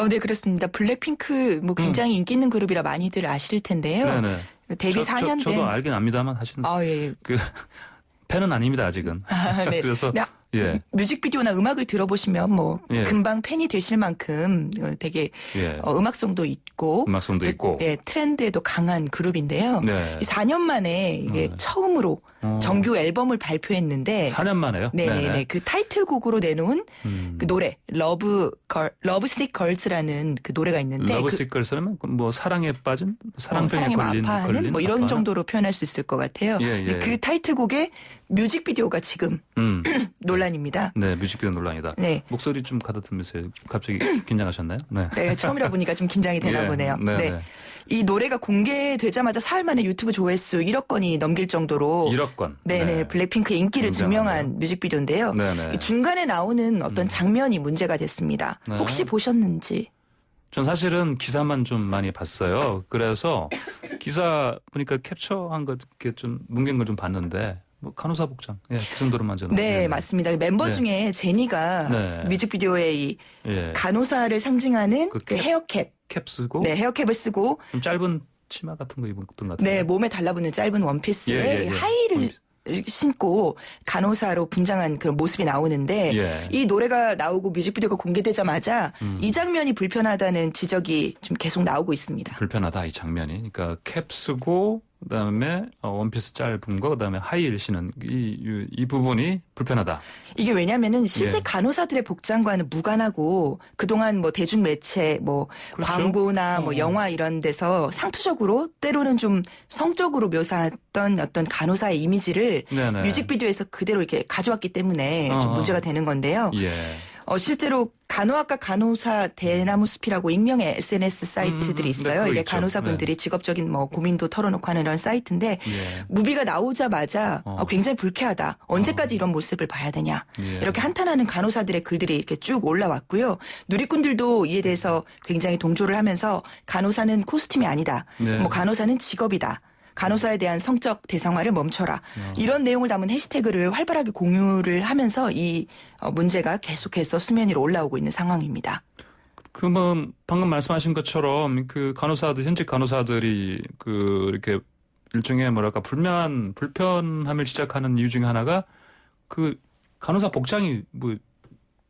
네, 그렇습니다. 블랙핑크 뭐 굉장히 인기 있는 그룹이라 많이들 아실 텐데요. 네네. 데뷔 4년 저도 된. 알긴 압니다만, 사실은. 예. 그, 팬은 아닙니다, 아직은. 네. 그래서, 네, 예. 뮤직비디오나 음악을 들어보시면 뭐 예. 금방 팬이 되실 만큼 되게 예. 음악성도 있고 음악성도 있고. 예, 트렌드에도 강한 그룹인데요. 네. 4년 만에 이게 처음으로 정규 앨범을 발표했는데 4년 만에요? 네네네. 그 타이틀곡으로 내놓은 그 노래 러브스틱 걸스라는 그 노래가 있는데 러브스틱 걸스라면 뭐 사랑에 빠진 사랑병에 사랑에 아파하는 뭐 이런 아파하는? 정도로 표현할 수 있을 것 같아요. 예, 예. 그 타이틀곡의 뮤직비디오가 지금 논란입니다. 네, 뮤직비디오 논란이다. 네. 목소리 좀 가다듬으세요. 갑자기 긴장하셨나요? 네. 네, 처음이라 보니까 좀 긴장이 되나 예, 보네요. 네, 네. 네. 이 노래가 공개되자마자 사흘 만에 유튜브 조회수 1억 건이 넘길 정도로 1억 건. 네네, 블랙핑크의 인기를 굉장하네요. 증명한 뮤직비디오인데요. 네네. 이 중간에 나오는 어떤 장면이 문제가 됐습니다. 네. 혹시 보셨는지? 전 사실은 기사만 좀 많이 봤어요. 그래서 기사 보니까 캡처한 거 이렇게 좀 뭉갠 걸 좀 봤는데 뭐 간호사 복장, 예, 그 정도로만 저는. 네, 맞습니다. 멤버 네. 중에 제니가 네. 뮤직비디오에 이 예. 간호사를 상징하는 그 그 캡- 헤어캡, 캡 쓰고 네, 헤어캡을 쓰고 좀 짧은 치마 같은 거 입은 것 같아요. 네, 몸에 달라붙는 짧은 원피스에 예, 예, 예. 하이를 원피스. 신고 간호사로 분장한 그런 모습이 나오는데 예. 이 노래가 나오고 뮤직비디오가 공개되자마자 이 장면이 불편하다는 지적이 좀 계속 나오고 있습니다. 불편하다 이 장면이. 그러니까 캡 쓰고 그다음에 원피스 짧은 거 그다음에 하이힐 신은 이 부분이 불편하다. 이게 왜냐면은 실제 예. 간호사들의 복장과는 무관하고 그동안 뭐 대중 매체 뭐 그렇죠. 광고나 뭐 영화 이런 데서 상투적으로 때로는 좀 성적으로 묘사했던 어떤 간호사의 이미지를 네네. 뮤직비디오에서 그대로 이렇게 가져왔기 때문에 좀 문제가 되는 건데요. 예. 실제로 간호학과 간호사 대나무 숲이라고 익명의 SNS 사이트들이 있어요. 네, 그거 이게 있죠. 간호사분들이 직업적인 뭐 고민도 털어놓고 하는 이런 사이트인데 예. 무비가 나오자마자 굉장히 불쾌하다. 언제까지 이런 모습을 봐야 되냐. 예. 이렇게 한탄하는 간호사들의 글들이 이렇게 쭉 올라왔고요. 누리꾼들도 이에 대해서 굉장히 동조를 하면서 간호사는 코스튬이 아니다. 네. 뭐 간호사는 직업이다. 간호사에 대한 성적 대상화를 멈춰라. 이런 내용을 담은 해시태그를 활발하게 공유를 하면서 이 문제가 계속해서 수면 위로 올라오고 있는 상황입니다. 그 뭐 방금 말씀하신 것처럼 그 간호사들 현직 간호사들이 그 이렇게 일종의 뭐랄까 불편함을 시작하는 이유 중에 하나가 그 간호사 복장이 뭐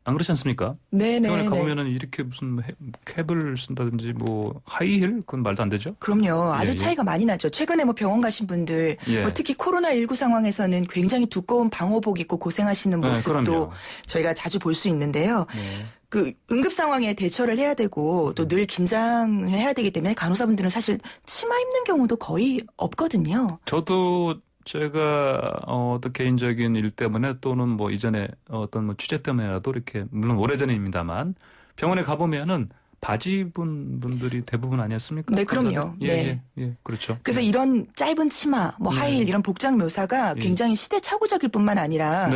안 그렇지 않습니까? 병원에 네네. 가보면은 이렇게 무슨 캡을 쓴다든지 뭐 하이힐 그건 말도 안 되죠. 그럼요. 아주 예, 예. 차이가 많이 나죠. 최근에 뭐 병원 가신 분들, 예. 뭐 특히 코로나19 상황에서는 굉장히 두꺼운 방호복 입고 고생하시는 네, 모습도 그럼요. 저희가 자주 볼 수 있는데요. 네. 그 응급 상황에 대처를 해야 되고 또 늘 긴장을 해야 되기 때문에 간호사분들은 사실 치마 입는 경우도 거의 없거든요. 저도 제가 어떤 개인적인 일 때문에 또는 뭐 이전에 어떤 뭐 취재 때문에라도 이렇게 물론 오래전입니다만 병원에 가보면은 바지 입은 분들이 대부분 아니었습니까? 네, 그럼요. 네. 예, 그렇죠. 그래서 이런 짧은 치마, 뭐 하이힐 이런 복장 묘사가 굉장히 시대착오적일 뿐만 아니라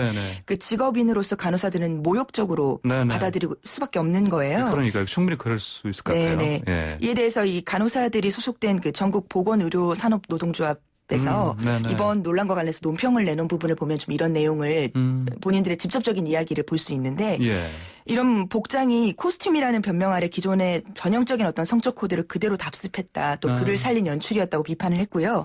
그 직업인으로서 간호사들은 모욕적으로 받아들일 수밖에 없는 거예요. 그러니까 충분히 그럴 수 있을 것 같아요. 예. 이에 대해서 이 간호사들이 소속된 그 전국 보건의료산업노동조합 에서 이번 논란과 관련해서 논평을 내놓은 부분을 보면 좀 이런 내용을 본인들의 직접적인 이야기를 볼 수 있는데 이런 복장이 코스튬이라는 변명 아래 기존의 전형적인 어떤 성적 코드를 그대로 답습했다. 또 그를 살린 연출이었다고 비판을 했고요.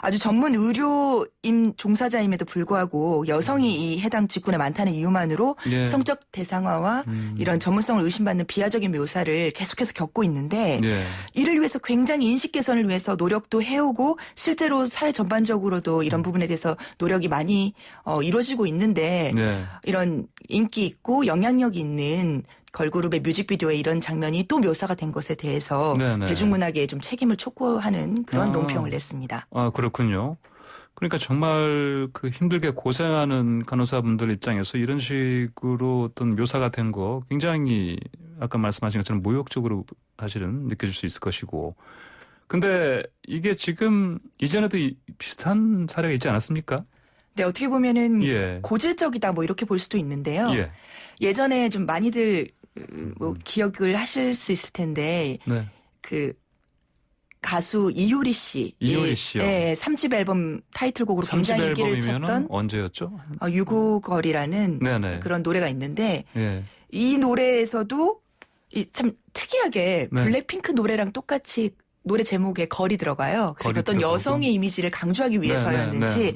아주 전문 의료임 종사자임에도 불구하고 여성이 이 해당 직군에 많다는 이유만으로 성적 대상화와 이런 전문성을 의심받는 비하적인 묘사를 계속해서 겪고 있는데 이를 위해서 굉장히 인식 개선을 위해서 노력도 해오고 실제로 사회 전반적으로도 이런 부분에 대해서 노력이 많이 이루어지고 있는데 이런 인기 있고 영향력이 있는 걸그룹의 뮤직비디오에 이런 장면이 또 묘사가 된 것에 대해서 대중문화계에 좀 책임을 촉구하는 그런 논평을 냈습니다. 아, 그렇군요. 그러니까 정말 그 힘들게 고생하는 간호사분들 입장에서 이런 식으로 어떤 묘사가 된 거 굉장히 아까 말씀하신 것처럼 모욕적으로 사실은 느껴질 수 있을 것이고. 근데 이게 지금 이전에도 비슷한 사례가 있지 않았습니까? 네, 어떻게 보면은 고질적이다 뭐 이렇게 볼 수도 있는데요. 예전에 좀 많이들 뭐 기억을 하실 수 있을 텐데 그 가수 이효리 씨. 이효리 씨요. 네, 3집 앨범 타이틀곡으로 굉장히 인기를 쳤던 언제였죠? 유고걸이라는 그런 노래가 있는데 이 노래에서도 참 특이하게 블랙핑크 노래랑 똑같이 노래 제목에 걸이 들어가요. 그래서 어떤 여성의 이미지를 강조하기 위해서였는지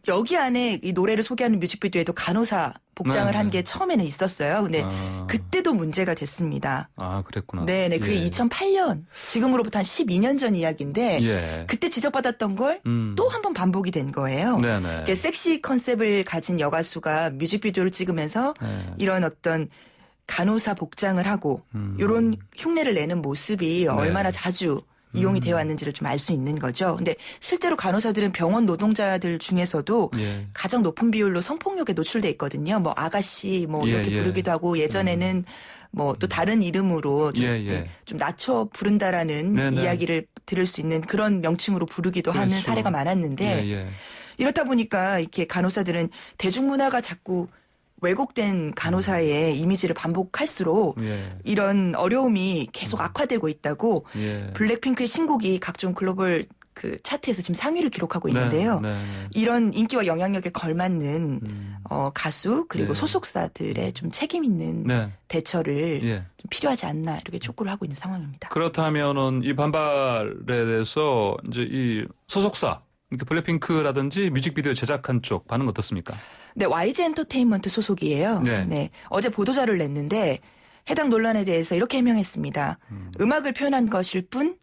여기 안에 이 노래를 소개하는 뮤직비디오에도 간호사 복장을 한 게 처음에는 있었어요. 근데 그때도 문제가 됐습니다. 아, 그랬구나. 네네. 그게 2008년, 지금으로부터 한 12년 전 이야기인데 그때 지적받았던 걸 또 한 번 반복이 된 거예요. 섹시 컨셉을 가진 여가수가 뮤직비디오를 찍으면서 이런 어떤 간호사 복장을 하고 이런 흉내를 내는 모습이 얼마나 자주 이용이 되어 왔는지를 좀 알 수 있는 거죠. 근데 실제로 간호사들은 병원 노동자들 중에서도 가장 높은 비율로 성폭력에 노출돼 있거든요. 뭐 아가씨 뭐 이렇게 부르기도 하고 예전에는 뭐 또 다른 이름으로 좀 낮춰 부른다라는 이야기를 들을 수 있는 그런 명칭으로 부르기도 하는 사례가 많았는데 이렇다 보니까 이렇게 간호사들은 대중문화가 자꾸 왜곡된 간호사의 이미지를 반복할수록 이런 어려움이 계속 악화되고 있다고 블랙핑크의 신곡이 각종 글로벌 그 차트에서 지금 상위를 기록하고 있는데요. 이런 인기와 영향력에 걸맞는 가수 그리고 소속사들의 좀 책임 있는 대처를 좀 필요하지 않나 이렇게 촉구를 하고 있는 상황입니다. 그렇다면은 이 반발에 대해서 이제 이 소속사 그러니까 블랙핑크라든지 뮤직비디오 제작한 쪽 반응 어떻습니까? 네, YG 엔터테인먼트 소속이에요. 네. 어제 보도자료를 냈는데 해당 논란에 대해서 이렇게 해명했습니다. 음악을 표현한 것일 뿐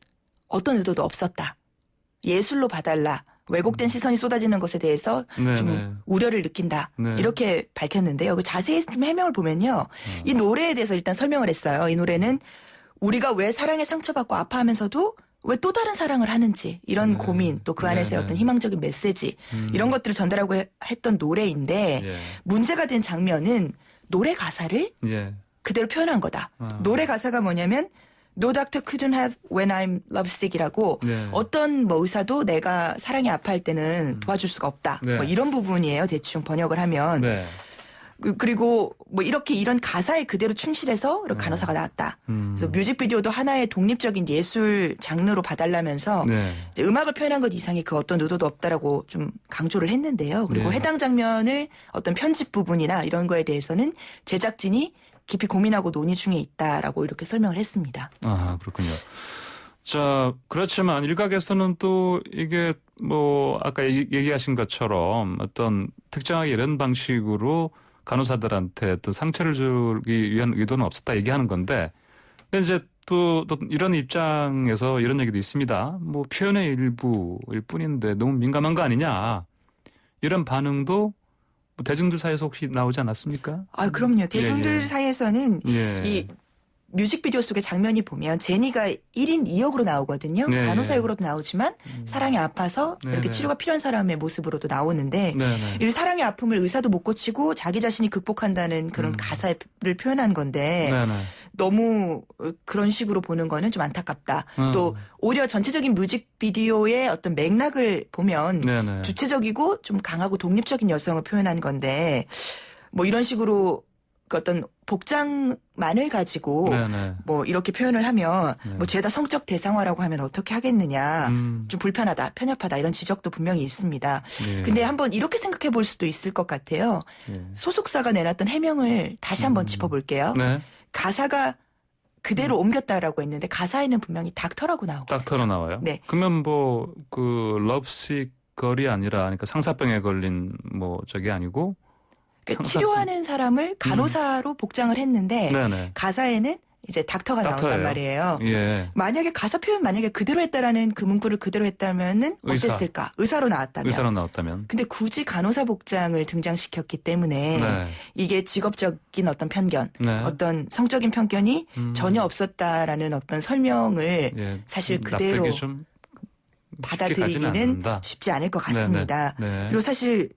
어떤 의도도 없었다. 예술로 봐달라. 왜곡된 시선이 쏟아지는 것에 대해서 좀 우려를 느낀다. 이렇게 밝혔는데요. 그 자세히 좀 해명을 보면요. 이 노래에 대해서 일단 설명을 했어요. 이 노래는 우리가 왜 사랑에 상처받고 아파하면서도 왜 또 다른 사랑을 하는지 이런 고민 또 그 안에서의 어떤 희망적인 메시지 이런 것들을 전달하고 했던 노래인데 문제가 된 장면은 노래 가사를 그대로 표현한 거다. 노래 가사가 뭐냐면 No doctor couldn't have when I'm lovesick이라고 어떤 뭐 의사도 내가 사랑에 아파할 때는 도와줄 수가 없다. 뭐 이런 부분이에요. 대충 번역을 하면. 그리고 뭐 이렇게 이런 가사에 그대로 충실해서 간호사가 나왔다. 그래서 뮤직비디오도 하나의 독립적인 예술 장르로 봐달라면서 이제 음악을 표현한 것 이상의 그 어떤 의도도 없다라고 좀 강조를 했는데요. 그리고 해당 장면의 어떤 편집 부분이나 이런 거에 대해서는 제작진이 깊이 고민하고 논의 중에 있다라고 이렇게 설명을 했습니다. 아, 그렇군요. 자, 그렇지만 일각에서는 또 이게 뭐 아까 얘기하신 것처럼 어떤 특정하게 이런 방식으로 간호사들한테 또 상처를 주기 위한 의도는 없었다 얘기하는 건데, 근데 이제 또 이런 입장에서 이런 얘기도 있습니다. 뭐 표현의 일부일 뿐인데 너무 민감한 거 아니냐. 이런 반응도 대중들 사이에서 혹시 나오지 않았습니까? 아, 그럼요. 대중들 사이에서는 이 뮤직비디오 속의 장면이 보면 제니가 1인 2역으로 나오거든요. 간호사 역으로도 나오지만 사랑에 아파서 이렇게 치료가 필요한 사람의 모습으로도 나오는데 이 사랑의 아픔을 의사도 못 고치고 자기 자신이 극복한다는 그런 가사를 표현한 건데 너무 그런 식으로 보는 거는 좀 안타깝다. 또 오히려 전체적인 뮤직비디오의 어떤 맥락을 보면 주체적이고 좀 강하고 독립적인 여성을 표현한 건데 뭐 이런 식으로 그 어떤 복장만을 가지고 뭐 이렇게 표현을 하면 뭐 죄다 성적 대상화라고 하면 어떻게 하겠느냐. 좀 불편하다, 편협하다 이런 지적도 분명히 있습니다. 근데 한번 이렇게 생각해 볼 수도 있을 것 같아요. 소속사가 내놨던 해명을 다시 한번 짚어볼게요. 가사가 그대로 옮겼다라고 했는데 가사에는 분명히 닥터라고 나오고. 닥터로 나와요? 네. 그러면 뭐 그 러브식 걸이 아니라 그러니까 상사병에 걸린 뭐 저게 아니고 그러니까 치료하는 사람을 간호사로 복장을 했는데 가사에는 이제 닥터가 나온단 말이에요. 만약에 가사 표현 만약에 그대로 했다라는 그 문구를 그대로 했다면은 어땠을까? 의사로 나왔다면. 근데 굳이 간호사 복장을 등장시켰기 때문에 이게 직업적인 어떤 편견, 어떤 성적인 편견이 전혀 없었다라는 어떤 설명을 사실 그대로 받아들이기는 쉽지 않을 것 같습니다. 그리고 사실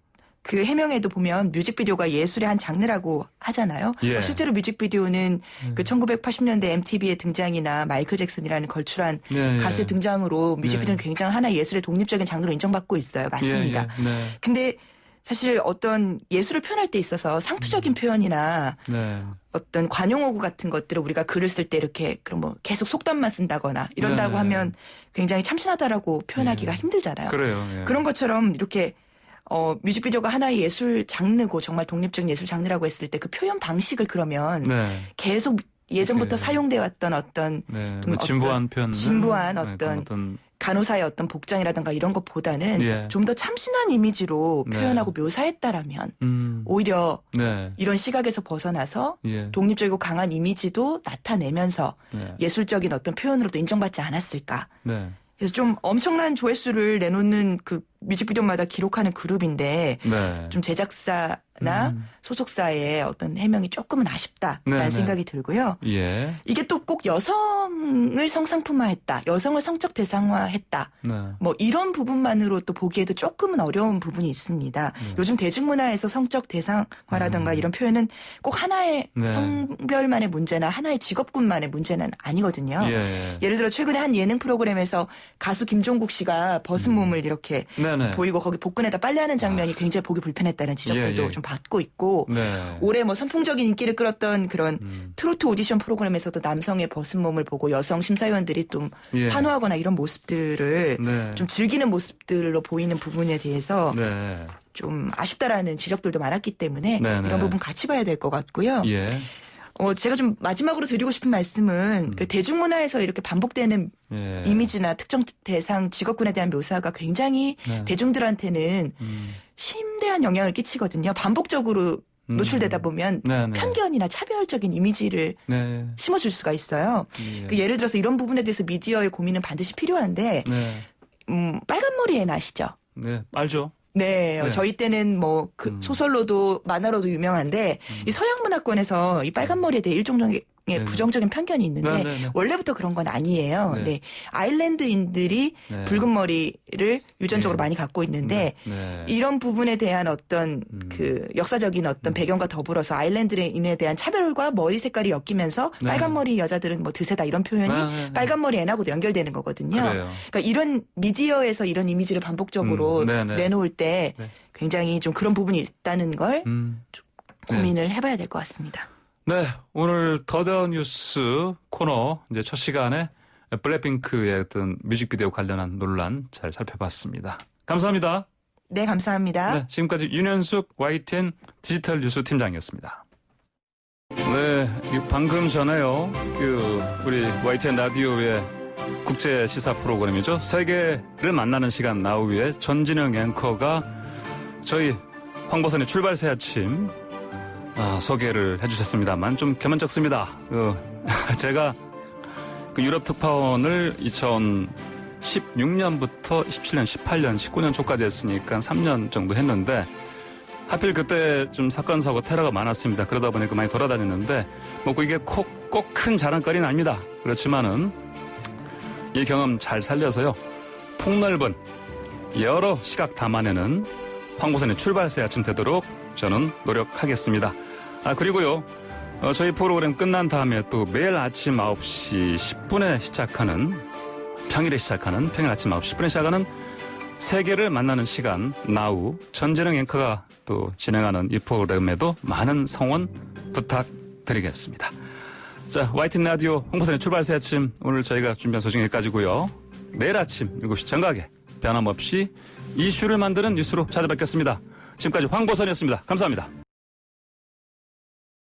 그 해명에도 보면 뮤직비디오가 예술의 한 장르라고 하잖아요. 실제로 뮤직비디오는 그 1980년대 MTV의 등장이나 마이클 잭슨이라는 걸출한 가수의 등장으로 뮤직비디오는 굉장히 하나의 예술의 독립적인 장르로 인정받고 있어요. 맞습니다. 근데 사실 어떤 예술을 표현할 때 있어서 상투적인 표현이나 어떤 관용어구 같은 것들을 우리가 글을 쓸 때 이렇게 그럼 뭐 계속 속담만 쓴다거나 이런다고 하면 굉장히 참신하다라고 표현하기가 힘들잖아요. 그런 것처럼 이렇게 뮤직비디오가 하나의 예술 장르고 정말 독립적인 예술 장르라고 했을 때 그 표현 방식을 그러면 계속 예전부터 사용돼 왔던 어떤 진부한 표현, 진부한 어떤 간호사의 어떤 복장이라든가 이런 것보다는 좀 더 참신한 이미지로 표현하고 묘사했다라면 오히려 이런 시각에서 벗어나서 독립적이고 강한 이미지도 나타내면서 예술적인 어떤 표현으로도 인정받지 않았을까. 그래서 좀 엄청난 조회수를 내놓는 그 뮤직비디오마다 기록하는 그룹인데 좀 제작사나 소속사의 어떤 해명이 조금은 아쉽다라는 생각이 들고요. 이게 또 꼭 여성을 성상품화했다, 여성을 성적 대상화했다, 뭐 이런 부분만으로 또 보기에도 조금은 어려운 부분이 있습니다. 요즘 대중문화에서 성적 대상화라든가 이런 표현은 꼭 하나의 성별만의 문제나 하나의 직업군만의 문제는 아니거든요. 예를 들어 최근에 한 예능 프로그램에서 가수 김종국 씨가 벗은 몸을 이렇게 보이고 거기 복근에다 빨래하는 장면이 굉장히 보기 불편했다는 지적들도 좀 받고 있고 올해 뭐 선풍적인 인기를 끌었던 그런 트로트 오디션 프로그램에서도 남성의 벗은 몸을 보고 여성 심사위원들이 좀 환호하거나 이런 모습들을 좀 즐기는 모습들로 보이는 부분에 대해서 좀 아쉽다라는 지적들도 많았기 때문에 이런 부분 같이 봐야 될 것 같고요. 제가 좀 마지막으로 드리고 싶은 말씀은 그 대중문화에서 이렇게 반복되는 이미지나 특정 대상 직업군에 대한 묘사가 굉장히 대중들한테는 심대한 영향을 끼치거든요. 반복적으로 노출되다 보면 편견이나 차별적인 이미지를 심어줄 수가 있어요. 그 예를 들어서 이런 부분에 대해서 미디어의 고민은 반드시 필요한데 빨간머리 애 아시죠? 알죠. 저희 때는 뭐 그 소설로도 만화로도 유명한데 이 서양 문화권에서 이 빨간 머리에 대해 일종의 부정적인 편견이 있는데 원래부터 그런 건 아니에요. 아일랜드인들이 붉은 머리를 유전적으로 많이 갖고 있는데 이런 부분에 대한 어떤 그 역사적인 어떤 배경과 더불어서 아일랜드인에 대한 차별과 머리 색깔이 엮이면서 빨간 머리 여자들은 뭐 드세다 이런 표현이 빨간 머리 애나고도 연결되는 거거든요. 그러니까 이런 미디어에서 이런 이미지를 반복적으로 내놓을 때 굉장히 좀 그런 부분이 있다는 걸 고민을 해봐야 될 것 같습니다. 오늘 더더 뉴스 코너 이제 첫 시간에 블랙핑크의 어떤 뮤직비디오 관련한 논란 잘 살펴봤습니다. 감사합니다. 네, 감사합니다. 지금까지 윤현숙 YTN 디지털 뉴스 팀장이었습니다. 방금 전에요. 우리 YTN 라디오의 국제 시사 프로그램이죠. 세계를 만나는 시간 나우의 전진영 앵커가 저희 황보선의 출발새 아침 소개를 해주셨습니다만 좀 겸연쩍습니다. 제가 그 유럽 특파원을 2016년부터 17년, 18년, 19년 초까지 했으니까 3년 정도 했는데 하필 그때 좀 사건, 사고, 테러가 많았습니다. 그러다 보니까 많이 돌아다녔는데, 뭐 이게 꼭 큰 자랑거리는 아닙니다. 그렇지만은, 이 경험 잘 살려서요, 폭넓은 여러 시각 담아내는 황보선의 출발새 아침 되도록 저는 노력하겠습니다. 그리고요, 저희 프로그램 끝난 다음에 또 매일 아침 9시 10분에 시작하는, 평일 아침 9시 10분에 시작하는 세계를 만나는 시간, 나우, 전재능 앵커가 또 진행하는 이 프로그램에도 많은 성원 부탁드리겠습니다. 자, YTN 라디오 황보선의 출발새 아침, 오늘 저희가 준비한 소식 여기까지고요. 내일 아침 7시 정각에 변함없이 이슈를 만드는 뉴스로 찾아뵙겠습니다. 지금까지 황보선이었습니다. 감사합니다.